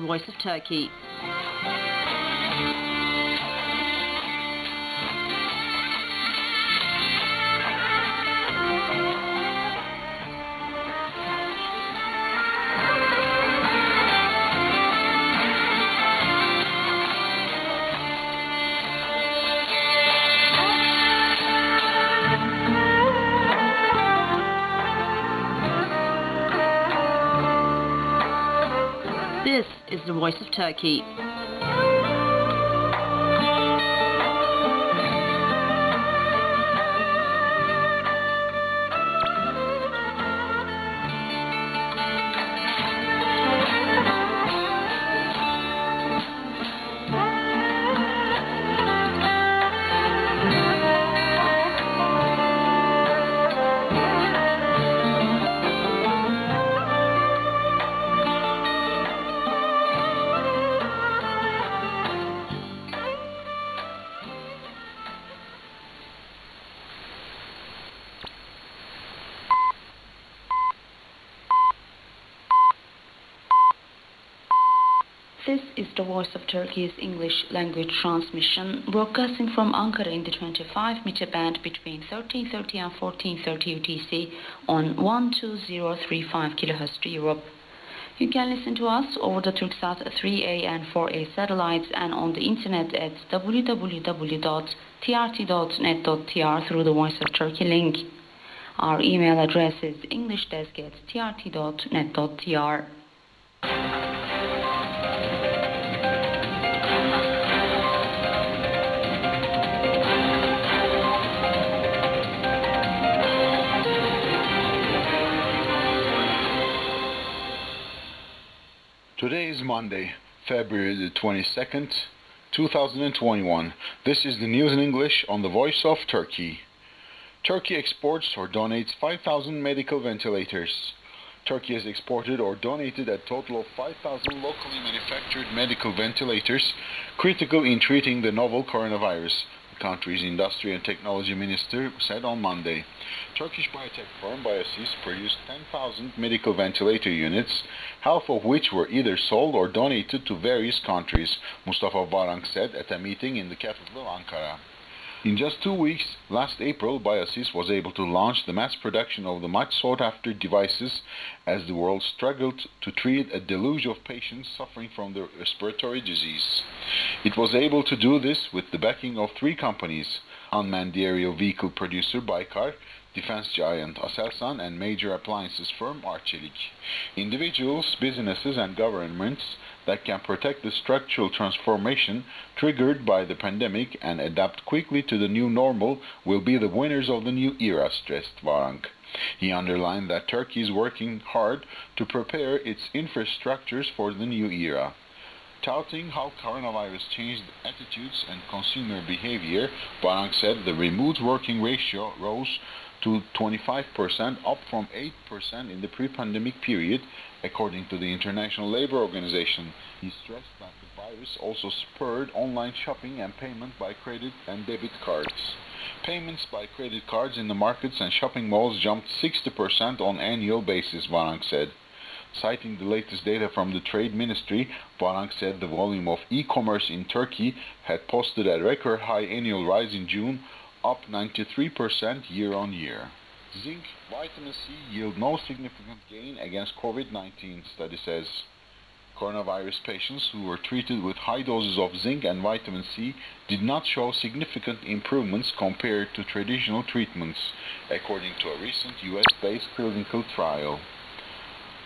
Voice of Turkey. This is the Voice of Turkey. This is the Voice of Turkey's English language transmission, broadcasting from Ankara in the 25 meter band between 1330 and 1430 UTC on 12035 kHz to Europe. You can listen to us over the Turksat 3A and 4A satellites and on the internet at www.trt.net.tr through the Voice of Turkey link. Our email address is englishdesk@trt.net.tr. Today is Monday, February the 22nd, 2021. This is the news in English on the Voice of Turkey. Turkey exports or donates 5,000 medical ventilators. Turkey has exported or donated a total of 5,000 locally manufactured medical ventilators critical in treating the novel coronavirus, the country's Industry and Technology Minister said on Monday. Turkish biotech firm Biosys produced 10,000 medical ventilator units, half of which were either sold or donated to various countries, Mustafa Varank said at a meeting in the capital of Ankara. In just 2 weeks, last April, Biosys was able to launch the mass production of the much sought-after devices as the world struggled to treat a deluge of patients suffering from the respiratory disease. It was able to do this with the backing of 3 companies: unmanned aerial vehicle producer Baykar, defense giant Aselsan, and major appliances firm Arçelik. Individuals, businesses, and governments that can protect the structural transformation triggered by the pandemic and adapt quickly to the new normal will be the winners of the new era, stressed Varank. He underlined that Turkey is working hard to prepare its infrastructures for the new era. Touting how coronavirus changed attitudes and consumer behavior, Varank said the remote working ratio rose to 25%, up from 8% in the pre-pandemic period, according to the International Labour Organization. He stressed that the virus also spurred online shopping and payment by credit and debit cards. Payments by credit cards in the markets and shopping malls jumped 60% on annual basis, Varank said. Citing the latest data from the Trade Ministry, Varank said the volume of e-commerce in Turkey had posted a record high annual rise in June, up 93% year-on-year. Zinc, vitamin C yield no significant gain against COVID-19, study says. Coronavirus patients who were treated with high doses of zinc and vitamin C did not show significant improvements compared to traditional treatments, according to a recent US-based clinical trial.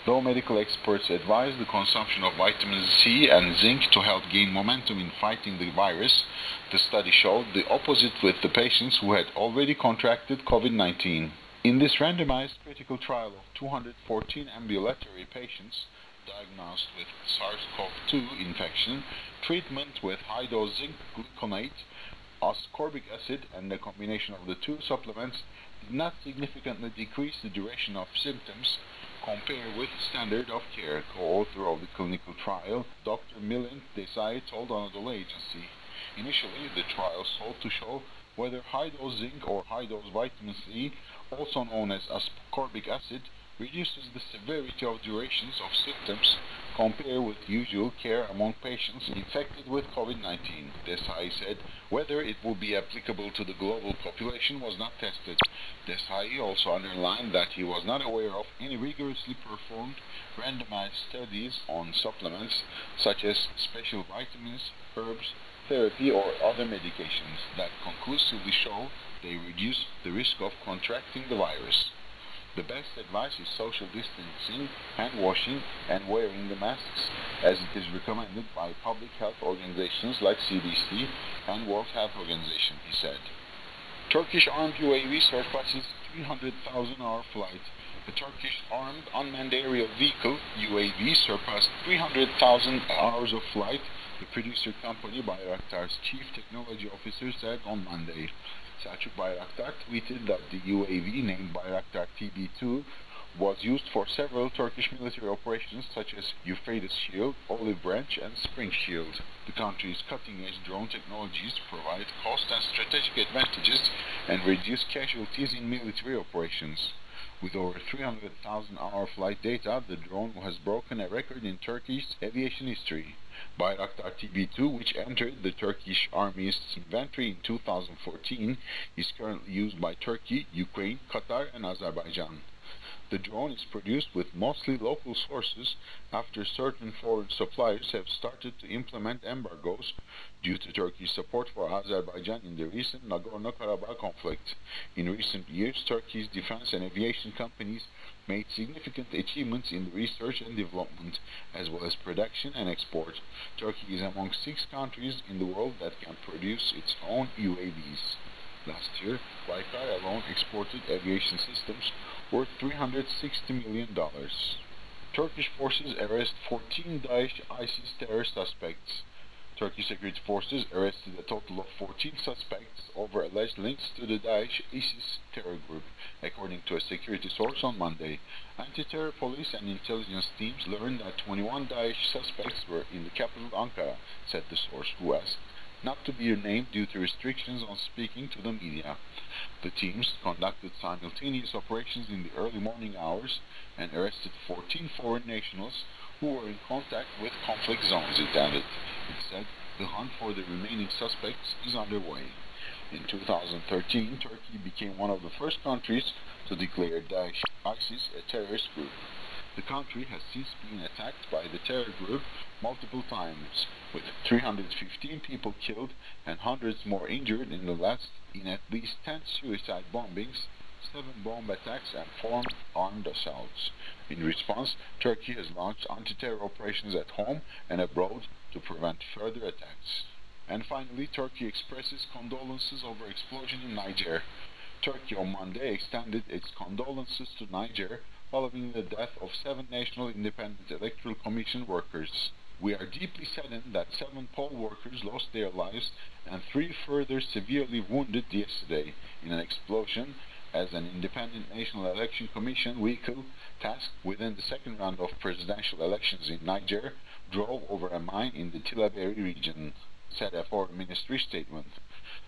Though medical experts advise the consumption of vitamin C and zinc to help gain momentum in fighting the virus, the study showed the opposite with the patients who had already contracted COVID-19. In this randomized critical trial of 214 ambulatory patients diagnosed with SARS-CoV-2 infection, treatment with high-dose zinc gluconate, ascorbic acid, and the combination of the 2 supplements did not significantly decrease the duration of symptoms compared with standard of care, co-author of the clinical trial, Dr. Milind Desai told Anadolu Agency. Initially, the trial sought to show whether high-dose zinc or high-dose vitamin C, also known as ascorbic acid, reduces the severity of durations of symptoms compared with usual care among patients infected with COVID-19. Desai said whether it will be applicable to the global population was not tested. Desai also underlined that he was not aware of any rigorously performed randomized studies on supplements such as special vitamins, herbs, therapy or other medications that conclusively show they reduce the risk of contracting the virus. The best advice is social distancing, hand washing, and wearing the masks, as it is recommended by public health organizations like CDC and World Health Organization, he said. Turkish armed UAV surpasses 300,000-hour flight. The Turkish armed unmanned aerial vehicle, UAV, surpassed 300,000 hours of flight, the producer company Bayraktar's chief technology officer said on Monday. Selçuk Bayraktar tweeted that the UAV, named Bayraktar TB2, was used for several Turkish military operations such as Euphrates Shield, Olive Branch, and Spring Shield. The country's cutting-edge drone technologies provide cost and strategic advantages and reduce casualties in military operations. With over 300,000-hour flight data, the drone has broken a record in Turkey's aviation history. Bayraktar TB2, which entered the Turkish Army's inventory in 2014, is currently used by Turkey, Ukraine, Qatar, and Azerbaijan. The drone is produced with mostly local sources after certain foreign suppliers have started to implement embargoes due to Turkey's support for Azerbaijan in the recent Nagorno-Karabakh conflict. In recent years, Turkey's defense and aviation companies made significant achievements in research and development, as well as production and export. Turkey is among 6 countries in the world that can produce its own UAVs. Last year, Baykar alone exported aviation systems worth $360 million. Turkish forces arrest 14 Daesh ISIS terror suspects. Turkish security forces arrested a total of 14 suspects over alleged links to the Daesh ISIS terror group, according to a security source on Monday. Anti-terror police and intelligence teams learned that 21 Daesh suspects were in the capital Ankara, said the source, who asked not to be named due to restrictions on speaking to the media. The teams conducted simultaneous operations in the early morning hours and arrested 14 foreign nationals who were in contact with conflict zones, it added. It said the hunt for the remaining suspects is underway. In 2013, Turkey became one of the first countries to declare Daesh ISIS a terrorist group. The country has since been attacked by the terror group multiple times, with 315 people killed and hundreds more injured in at least 10 suicide bombings, 7 bomb attacks, and 4 armed assaults. In response, Turkey has launched anti-terror operations at home and abroad to prevent further attacks. And finally, Turkey expresses condolences over explosion in Niger. Turkey on Monday extended its condolences to Niger following the death of 7 National Independent Electoral Commission workers. We are deeply saddened that 7 poll workers lost their lives and 3 further severely wounded yesterday in an explosion as an Independent National Election Commission vehicle tasked within the second round of presidential elections in Niger drove over a mine in the Tillaberi region, said a foreign ministry statement.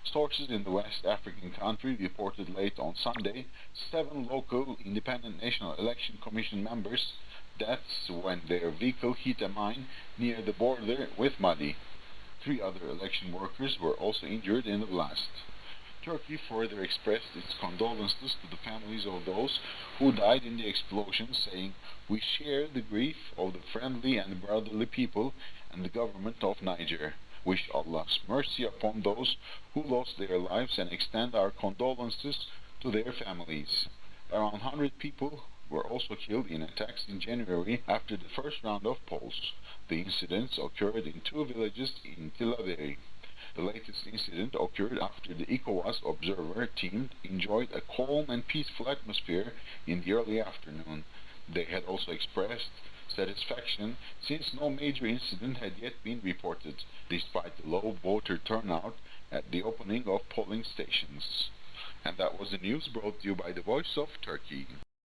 Sources in the West African country reported late on Sunday 7 local Independent National Election Commission members' deaths when their vehicle hit a mine near the border with Mali. 3 other election workers were also injured in the blast. Turkey further expressed its condolences to the families of those who died in the explosion, saying, "We share the grief of the friendly and brotherly people and the government of Niger. Wish Allah's mercy upon those who lost their lives and extend our condolences to their families." Around 100 people were also killed in attacks in January after the first round of polls. The incidents occurred in 2 villages in Tillaberi. The latest incident occurred after the ECOWAS observer team enjoyed a calm and peaceful atmosphere in the early afternoon. They had also expressed satisfaction since no major incident had yet been reported, despite the low voter turnout at the opening of polling stations. And that was the news brought to you by the Voice of Turkey.